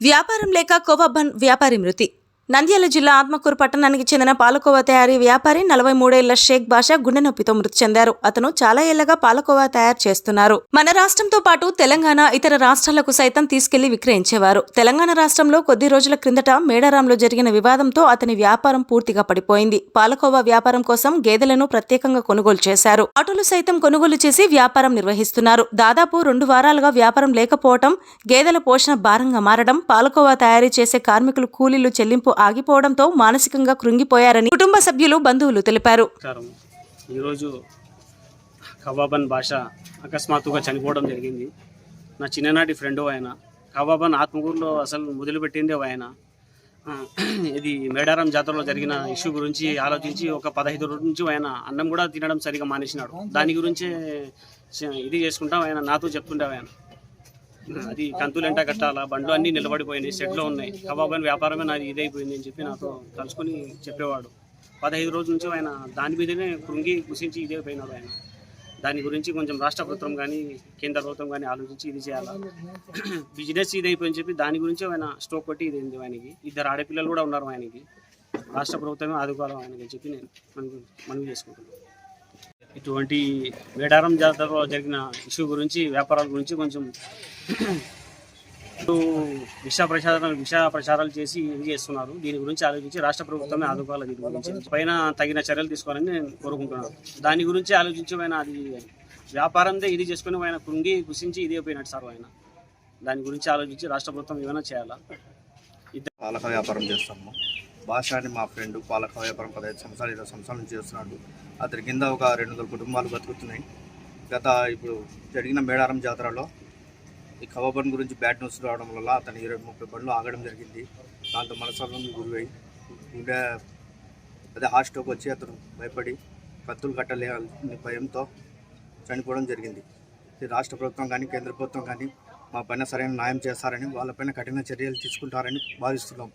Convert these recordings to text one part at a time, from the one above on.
వ్యాపారం లేక కోవా బన్ వ్యాపారి మృతి. నంద్యాల జిల్లా ఆత్మకూరు పట్టణానికి చెందిన పాలకోవా తయారీ వ్యాపారి 43 ఏళ్ల షేక్ బాషా గుండె నొప్పితో మృతి చెందారు. అతను చాలా ఏళ్లగా పాలకోవా తయారు చేస్తున్నారు. మన రాష్ట్రంతో పాటు తెలంగాణ, ఇతర రాష్ట్రాలకు సైతం తీసుకెళ్లి విక్రయించేవారు. తెలంగాణ రాష్ట్రంలో కొద్ది రోజుల క్రిందట మేడారంలో జరిగిన వివాదంతో అతని వ్యాపారం పూర్తిగా పడిపోయింది. పాలకోవా వ్యాపారం కోసం గేదెలను ప్రత్యేకంగా కొనుగోలు చేశారు. ఆటోలు సైతం కొనుగోలు చేసి వ్యాపారం నిర్వహిస్తున్నారు. దాదాపు 2 వారాలుగా వ్యాపారం లేకపోవడం, గేదెల పోషణ భారంగా మారడం, పాలకోవా తయారీ చేసే కార్మికులు కూలీలు చెల్లింపు ఆగిపోవడంతో మానసికంగా కృంగిపోయారని కుటుంబ సభ్యులు, బంధువులు తెలిపారు. ఈరోజు కవాబన్ బాషా అకస్మాత్తుగా చనిపోవడం జరిగింది. నా చిన్ననాటి ఫ్రెండ్ ఆయన. కవాబన్ ఆత్మకూరులో అసలు మొదలుపెట్టిందే ఆయన. ఇది మేడారం జాతరలో జరిగిన ఇష్యూ గురించి ఆలోచించి ఒక 15 రోజుల నుంచి ఆయన అన్నం కూడా తినడం సరిగా మానేసినాడు. దాని గురించే ఇది చేసుకుంటాం ఆయన నాతో చెప్తుండే ఆయన. అది కంతులెంట కట్టాలా, బండ్లు అన్నీ నిలబడిపోయినాయి, షెడ్లో ఉన్నాయి, కబాబన్ వ్యాపారమే నాది ఇదైపోయింది అని చెప్పి నాతో కలుసుకొని చెప్పేవాడు. 15 రోజుల నుంచి ఆయన దాని మీదనే కృంగి కుసించి ఇదైపోయినాడు ఆయన. దాని గురించి కొంచెం రాష్ట్ర ప్రభుత్వం కానీ కేంద్ర ప్రభుత్వం కానీ ఆలోచించి ఇది చేయాలా, బిజినెస్ ఇదైపోయిందని చెప్పి దాని గురించి ఆయన స్టోక్ కొట్టి ఇదైంది. ఆయనకి 2 ఆడపిల్లలు కూడా ఉన్నారు. ఆయనకి రాష్ట్ర ప్రభుత్వమే ఆదుకోవాలి ఆయనకి చెప్పి నేను మనవి చేసుకుంటున్నాను. ఇటువంటి మేడారం జాతరలో జరిగిన ఇష్యూ గురించి, వ్యాపారాల గురించి కొంచెం విష ప్రచారాలు చేసి ఇది చేస్తున్నారు. దీని గురించి ఆలోచించి రాష్ట్ర ప్రభుత్వమే ఆదుకోవాలి. దీని గురించి పైన తగిన చర్యలు తీసుకోవాలని నేను కోరుకుంటున్నాను. దాని గురించి ఆలోచించి ఆయన అది వ్యాపారందే ఇది చేసుకుని ఆయన కృంగి కుసించి ఇది అయిపోయినట్టు సార్ ఆయన. దాని గురించి ఆలోచించి రాష్ట్ర ప్రభుత్వం ఏమైనా చేయాలా. పాలక వ్యాపారం చేస్తాము. భాష అని మా ఫ్రెండ్ పాలక వ్యాపారం 15 సంవత్సరాలు 20 సంవత్సరాల నుంచి చేస్తున్నాడు. అతని కింద ఒక 200 కుటుంబాలు బతుకుతున్నాయి. ఇప్పుడు జరిగిన మేడారం జాతరలో ఈ కవాబన్ గురించి బ్యాడ్ న్యూస్ రావడం వల్ల అతని 20-30 బండ్లు ఆగడం జరిగింది. దాంతో మనసాలను గురై అదే హార్ట్ స్ట్రోక్ వచ్చి అతను భయపడి కత్తులు కట్టలేని భయంతో చనిపోవడం జరిగింది. రాష్ట్ర ప్రభుత్వం కానీ కేంద్ర ప్రభుత్వం కానీ మా పైన సరైన న్యాయం చేస్తారని, వాళ్ళపైన కఠిన చర్యలు తీసుకుంటారని భావిస్తున్నాం.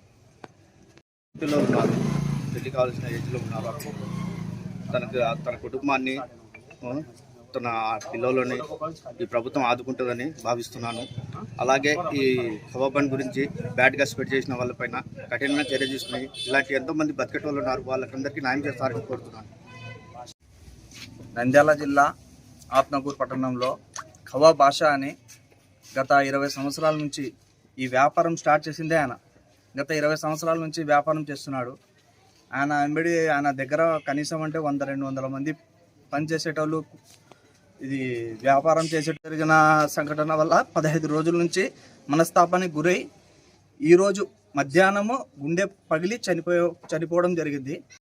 ఉన్నారు, పెళ్లి కావాల్సిన ఏజ్లో ఉన్నారు. తన కుటుంబాన్ని, తన పిల్లలని ఈ ప్రభుత్వం ఆదుకుంటుందని భావిస్తున్నాను. అలాగే ఈ కవాబన్ గురించి బ్యాడ్గా స్ప్రెడ్ చేసిన వాళ్ళపైన కఠినంగా చర్య తీసుకుని ఇలాంటి ఎంతోమంది బతికేటోళ్ళు ఉన్నారు, వాళ్ళకందరికీ న్యాయం చేస్తారని కోరుతున్నాను. నంద్యాల జిల్లా ఆత్మకూరు పట్టణంలో కవా బాషా అని గత 20 సంవత్సరాల నుంచి ఈ వ్యాపారం స్టార్ట్ చేసిందే ఆయన. గత 20 సంవత్సరాల నుంచి వ్యాపారం చేస్తున్నాడు. ఆయన దగ్గర కనీసం అంటే 100-200 మంది పనిచేసేటోళ్ళు. ఇది వ్యాపారం జరిగిన సంఘటన వల్ల 15 రోజుల నుంచి మనస్తాపానికి గురై ఈరోజు మధ్యాహ్నము గుండె పగిలి చనిపోవడం జరిగింది.